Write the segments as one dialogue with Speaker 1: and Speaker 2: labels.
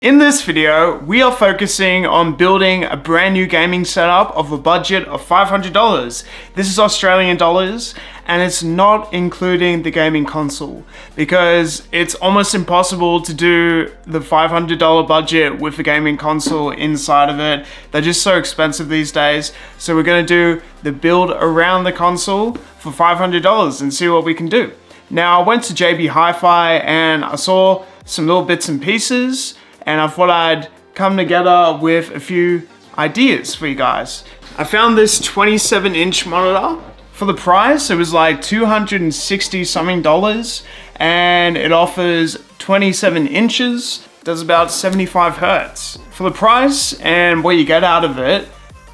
Speaker 1: In this video, we are focusing on building a brand new gaming setup of a budget of $500. This is Australian dollars, and it's not including the gaming console because it's almost impossible to do the $500 budget with the gaming console inside of it. They're just so expensive these days. So we're gonna do the build around the console for $500 and see what we can do. Now, I went to JB Hi-Fi and I saw some little bits and pieces, and I thought I'd come together with a few ideas for you guys. I found this 27-inch monitor. For the price, it was like $260 something, and it offers 27 inches, does about 75 hertz. For the price and what you get out of it,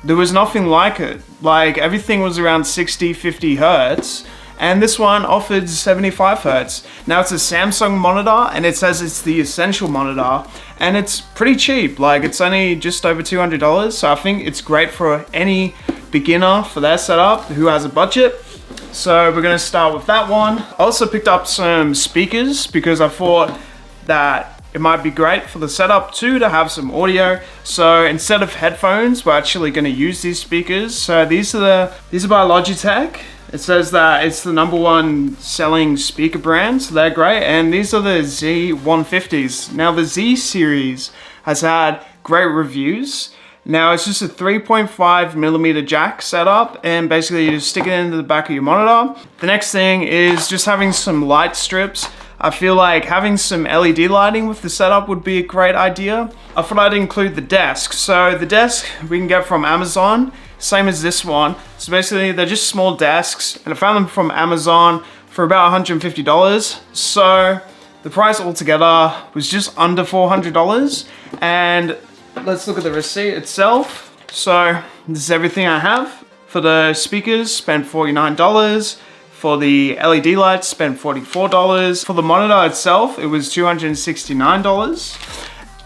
Speaker 1: there was nothing like it. Like, everything was around 60, 50 hertz. And this one offered 75 hertz. Now it's a Samsung monitor and it says it's the essential monitor, and it's pretty cheap. Like, it's only just over $200. So I think it's great for any beginner for their setup who has a budget. So we're gonna start with that one. I also picked up some speakers because I thought that it might be great for the setup too to have some audio. So instead of headphones, we're actually gonna use these speakers. So these are by Logitech. It says that it's the #1 selling speaker brand, so they're great. And these are the Z150s. Now the Z series has had great reviews. Now it's just a 3.5mm jack setup, and basically you just stick it into the back of your monitor. The next thing is just having some light strips. I feel like having some LED lighting with the setup would be a great idea. I thought I'd include the desk. So the desk we can get from Amazon, same as this one. So basically they're just small desks, and I found them from Amazon for about $150. So the price altogether was just under $400. And let's look at the receipt itself. So this is everything I have. For the speakers, spent $49. For the LED lights, spent $44. For the monitor itself, it was $269.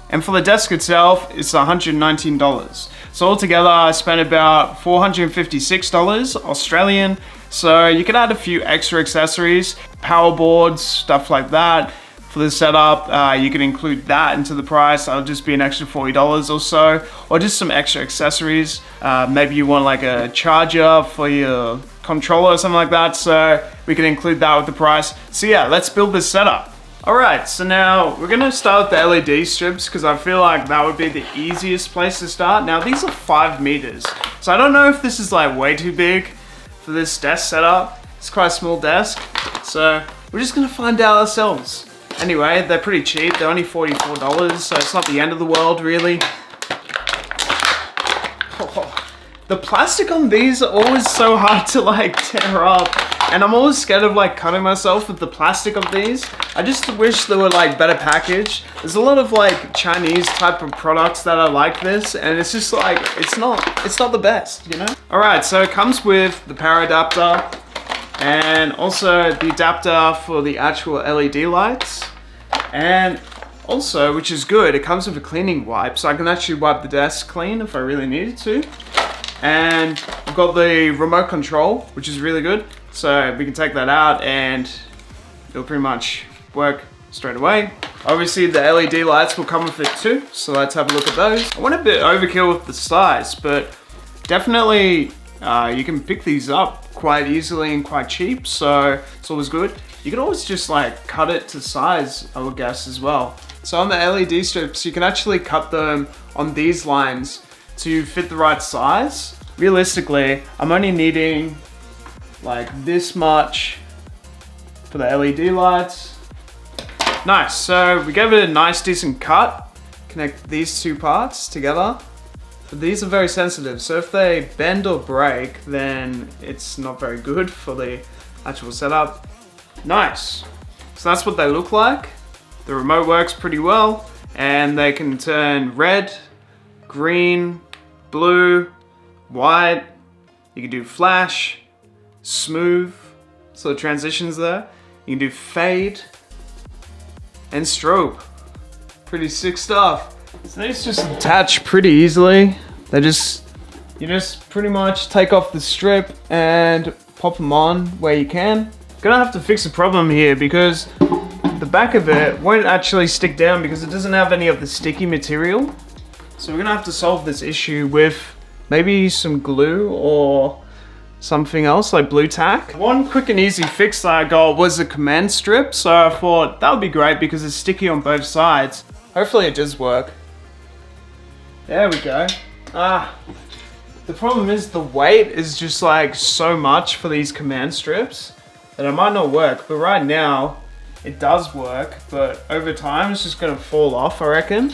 Speaker 1: And for the desk itself, it's $119. So altogether, I spent about $456 Australian. So you could add a few extra accessories, power boards, stuff like that. For the setup, you can include that into the price. That'll just be an extra $40 or so, or just some extra accessories. Maybe you want like a charger for your controller or something like that, so we can include that with the price. So yeah, let's build this setup. All right, so now we're gonna start with the LED strips because I feel like that would be the easiest place to start. Now these are 5 meters, so I don't know if this is like way too big for this desk setup. It's quite a small desk, so we're just gonna find out ourselves. Anyway, they're pretty cheap. They're only $44, so it's not the end of the world, really. Oh, the plastic on these are always so hard to like tear up, and I'm always scared of like cutting myself with the plastic of these. I just wish they were like better packaged. There's a lot of like Chinese type of products that are like this, and it's just like, it's not the best, you know? All right, so it comes with the power adapter, and also the adapter for the actual LED lights. And also, which is good, it comes with a cleaning wipe, so I can actually wipe the desk clean if I really needed to. And I've got the remote control, which is really good. So we can take that out and it'll pretty much work straight away. Obviously the LED lights will come with it too, so let's have a look at those. I went a bit overkill with the size, but definitely you can pick these up quite easily and quite cheap, so it's always good. You can always just like cut it to size, I would guess, as well. So on the LED strips, you can actually cut them on these lines to fit the right size. Realistically, I'm only needing like this much for the LED lights. Nice, so we gave it a nice decent cut. Connect these two parts together. But these are very sensitive, so if they bend or break, then it's not very good for the actual setup. Nice. So that's what they look like. The remote works pretty well, and they can turn red, green, blue, white. You can do flash, smooth, so the transitions there. You can do fade and strobe. Pretty sick stuff. So these just attach pretty easily. You just pretty much take off the strip and pop them on where you can. Gonna have to fix a problem here because the back of it won't actually stick down because it doesn't have any of the sticky material. So we're gonna have to solve this issue with maybe some glue or something else like blue tack. One quick and easy fix that I got was a command strip. So I thought that would be great because it's sticky on both sides. Hopefully it does work. There we go. The problem is the weight is just like so much for these command strips that it might not work. But right now it does work, but over time it's just gonna fall off, I reckon.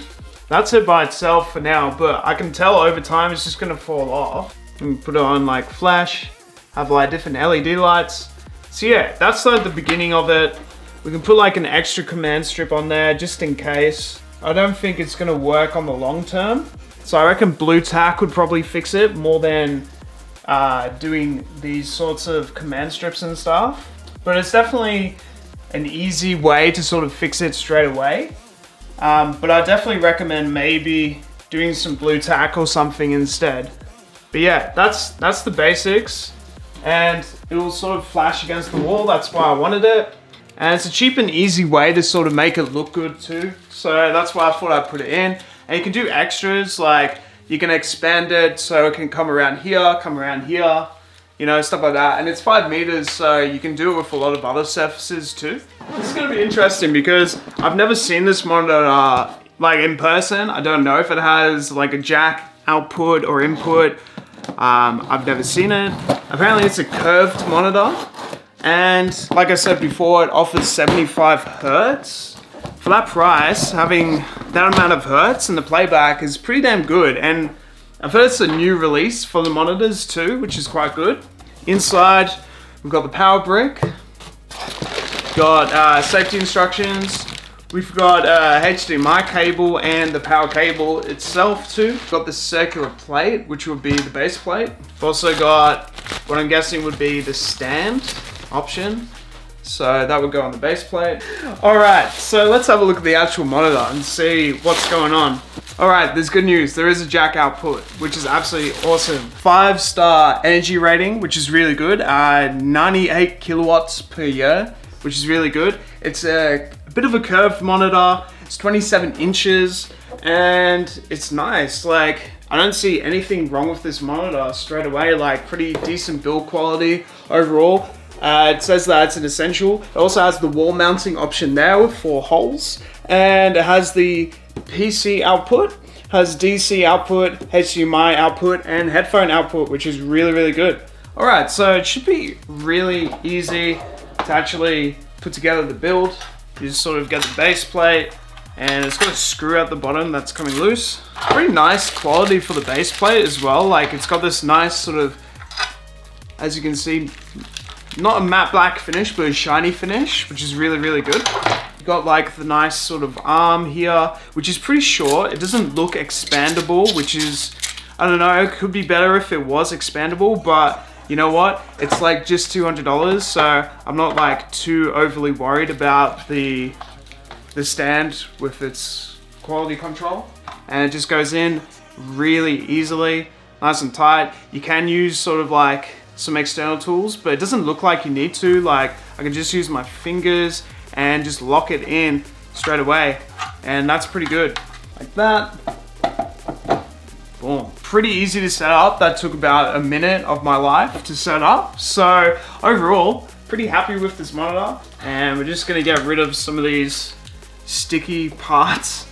Speaker 1: That's it by itself for now, but I can tell over time it's just gonna fall off. And put it on like flash, have like different LED lights. So yeah, that's like the beginning of it. We can put like an extra command strip on there just in case. I don't think it's gonna work on the long term. So I reckon blue tack would probably fix it more than doing these sorts of command strips and stuff. But it's definitely an easy way to sort of fix it straight away. But I definitely recommend maybe doing some blue tack or something instead. But yeah, that's the basics. And it will sort of flash against the wall. That's why I wanted it. And it's a cheap and easy way to sort of make it look good too. So that's why I thought I'd put it in. And you can do extras, like you can expand it so it can come around here, you know, stuff like that. And it's 5 meters, so you can do it with a lot of other surfaces too. This is gonna be interesting because I've never seen this monitor like in person. I don't know if it has like a jack output or input. I've never seen it. Apparently it's a curved monitor. And like I said before, it offers 75 Hertz. For that price, having that amount of Hertz and the playback is pretty damn good. And I've heard it's a new release for the monitors too, which is quite good. Inside, we've got the power brick. Got safety instructions. We've got HDMI cable and the power cable itself too. We've got the circular plate, which would be the base plate. We've also got what I'm guessing would be the stand option. So that would go on the base plate. All right, so let's have a look at the actual monitor and see what's going on. All right, there's good news. There is a jack output, which is absolutely awesome. 5-star energy rating, which is really good. 98 kilowatts per year, which is really good. It's a bit of a curved monitor. It's 27 inches and it's nice. Like, I don't see anything wrong with this monitor straight away. Like, pretty decent build quality overall. It says that it's an essential. It also has the wall mounting option there with 4 holes. And it has the PC output, has DC output, HDMI output, and headphone output, which is really, really good. All right, so it should be really easy to actually put together the build. You just sort of get the base plate, and it's got a screw at the bottom that's coming loose. Pretty nice quality for the base plate as well. Like, it's got this nice sort of, as you can see, not a matte black finish, but a shiny finish, which is really, really good. You got like the nice sort of arm here, which is pretty short. It doesn't look expandable, which is, I don't know, it could be better if it was expandable, but you know what? It's like just $200, so I'm not like too overly worried about the stand with its quality control. And it just goes in really easily, nice and tight. You can use sort of like some external tools, but it doesn't look like you need to. Like, I can just use my fingers and just lock it in straight away. And that's pretty good. Like that. Boom. Pretty easy to set up. That took about a minute of my life to set up. So overall, pretty happy with this monitor. And we're just gonna get rid of some of these sticky parts.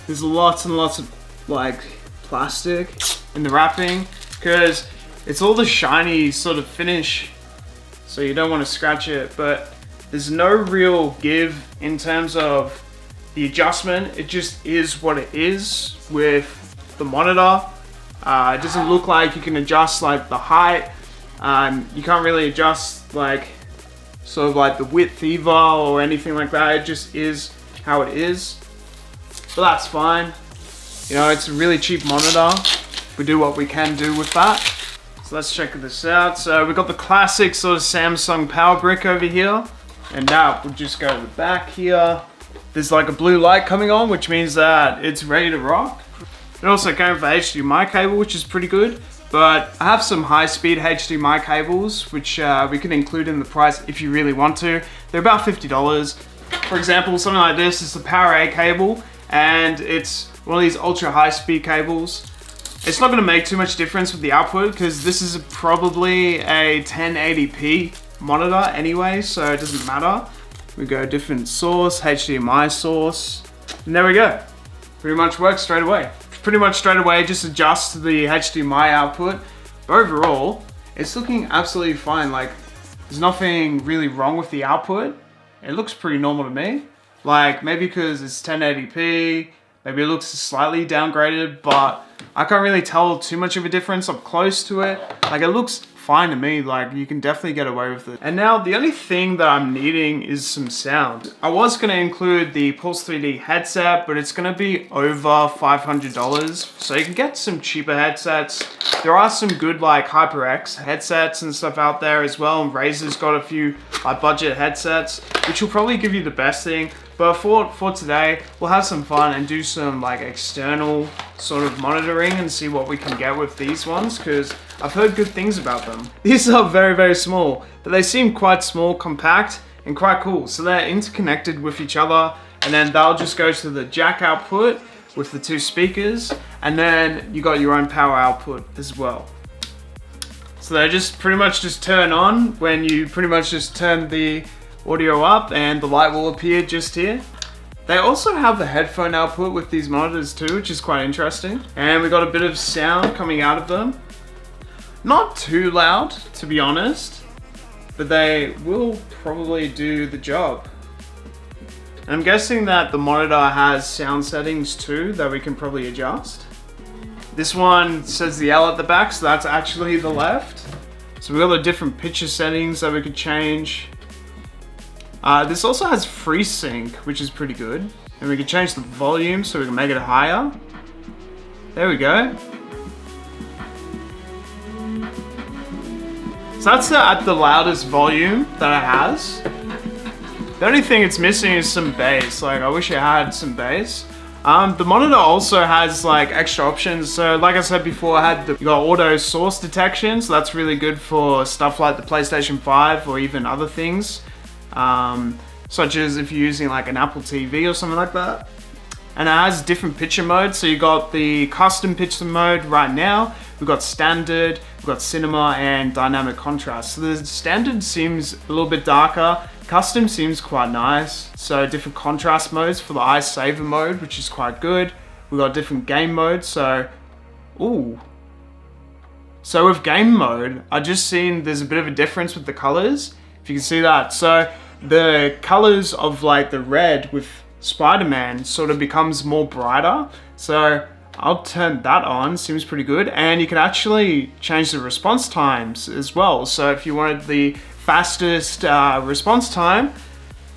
Speaker 1: There's lots and lots of like plastic in the wrapping because it's all the shiny sort of finish, so you don't want to scratch it, but there's no real give in terms of the adjustment. It just is what it is with the monitor. It doesn't look like you can adjust like the height. You can't really adjust like sort of like the width either or anything like that. It just is how it is, but that's fine. You know, it's a really cheap monitor. We do what we can do with that. So let's check this out. So we've got the classic sort of Samsung power brick over here, and that would just go to the back here. There's like a blue light coming on, which means that it's ready to rock. It also came with HDMI cable, which is pretty good, but I have some high-speed HDMI cables, which we can include in the price if you really want to. They're about $50. For example, something like this is the Power A cable, and it's one of these ultra high speed cables. It's not gonna make too much difference with the output because this is probably a 1080p monitor anyway, so it doesn't matter. We go different source, HDMI source, and there we go. Pretty much works straight away. Pretty much straight away, just adjust the HDMI output. But overall, it's looking absolutely fine. Like, there's nothing really wrong with the output. It looks pretty normal to me. Like, maybe because it's 1080p, maybe it looks slightly downgraded, but I can't really tell too much of a difference up close to it. Like, it looks fine to me. Like, you can definitely get away with it. And now the only thing that I'm needing is some sound. I was gonna include the Pulse 3D headset, but it's gonna be over $500. So you can get some cheaper headsets. There are some good like HyperX headsets and stuff out there as well. And Razer's got a few like budget headsets, which will probably give you the best thing. But for today, we'll have some fun and do some like external sort of monitoring and see what we can get with these ones, because I've heard good things about them. These are very, very small, but they seem quite small, compact, and quite cool. So they're interconnected with each other, and then they'll just go to the jack output with the two speakers, and then you got your own power output as well. So they just pretty much just turn on when you pretty much just turn the audio up, and the light will appear just here. They also have the headphone output with these monitors too, which is quite interesting. And we got a bit of sound coming out of them. Not too loud, to be honest, but they will probably do the job. And I'm guessing that the monitor has sound settings too that we can probably adjust. This one says the L at the back, so that's actually the left. So we got the different picture settings that we could change. This also has FreeSync, which is pretty good. And we can change the volume so we can make it higher. There we go. So that's at the loudest volume that it has. The only thing it's missing is some bass. Like, I wish it had some bass. The monitor also has like extra options. So like I said before, you got auto source detection. So that's really good for stuff like the PlayStation 5 or even other things. Such as if you're using like an Apple TV or something like that. And it has different picture modes. So you got the custom picture mode right now. We've got standard, we've got cinema, and dynamic contrast. So the standard seems a little bit darker. Custom seems quite nice. So different contrast modes for the eye saver mode, which is quite good. We've got different game modes. So, ooh. So with game mode, I just seen there's a bit of a difference with the colors. If you can see that. So the colors of like the red with Spider-Man sort of becomes more brighter. So I'll turn that on, seems pretty good. And you can actually change the response times as well. So if you wanted the fastest response time,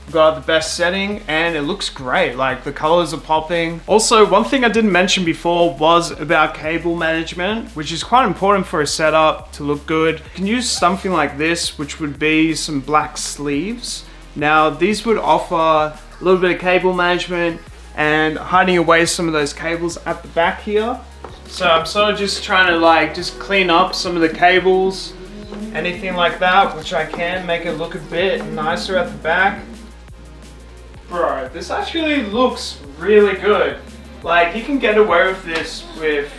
Speaker 1: we've got the best setting, and it looks great. Like, the colors are popping. Also, one thing I didn't mention before was about cable management, which is quite important for a setup to look good. You can use something like this, which would be some black sleeves. Now, these would offer a little bit of cable management and hiding away some of those cables at the back here. So I'm sort of just trying to like just clean up some of the cables, anything like that, which I can make it look a bit nicer at the back. Bro, this actually looks really good. Like, you can get away with this with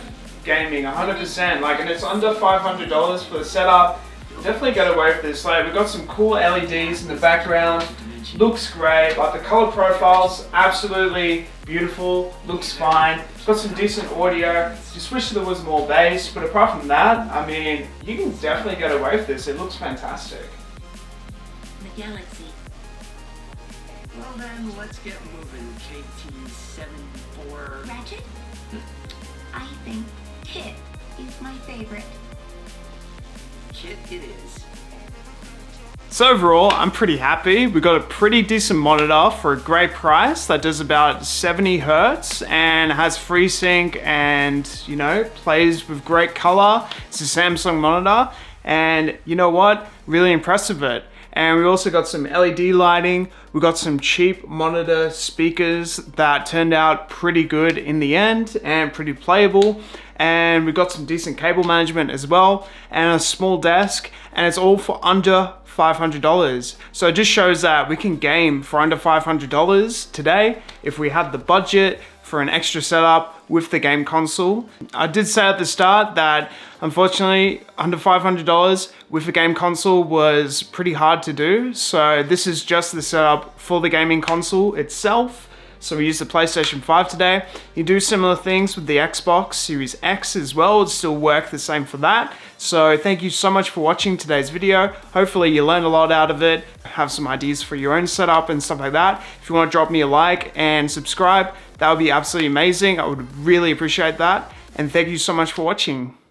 Speaker 1: gaming 100%. Like, and it's under $500 for the setup. Definitely get away with this. Like, we've got some cool LEDs in the background. Looks great. Like, the color profile's absolutely beautiful. Looks fine. It's got some decent audio. Just wish there was more bass, but apart from that, I mean, you can definitely get away with this. It looks fantastic.
Speaker 2: The galaxy.
Speaker 3: Well then, let's get moving, KT-74.
Speaker 2: Ratchet? I think Kit is my favorite.
Speaker 3: Kit it is.
Speaker 1: So overall, I'm pretty happy. We got a pretty decent monitor for a great price that does about 70 Hertz and has FreeSync and, you know, plays with great color. It's a Samsung monitor, and you know what? Really impressed with it. And we also got some LED lighting. We got some cheap monitor speakers that turned out pretty good in the end and pretty playable. And we got some decent cable management as well, and a small desk, and it's all for under $500. So it just shows that we can game for under $500 today if we had the budget for an extra setup with the game console. I did say at the start that unfortunately under $500 with the game console was pretty hard to do. So this is just the setup for the gaming console itself. So we use the PlayStation 5 today. You do similar things with the Xbox Series X as well. It'll still work the same for that. So thank you so much for watching today's video. Hopefully you learned a lot out of it, have some ideas for your own setup and stuff like that. If you want to drop me a like and subscribe, that would be absolutely amazing. I would really appreciate that. And thank you so much for watching.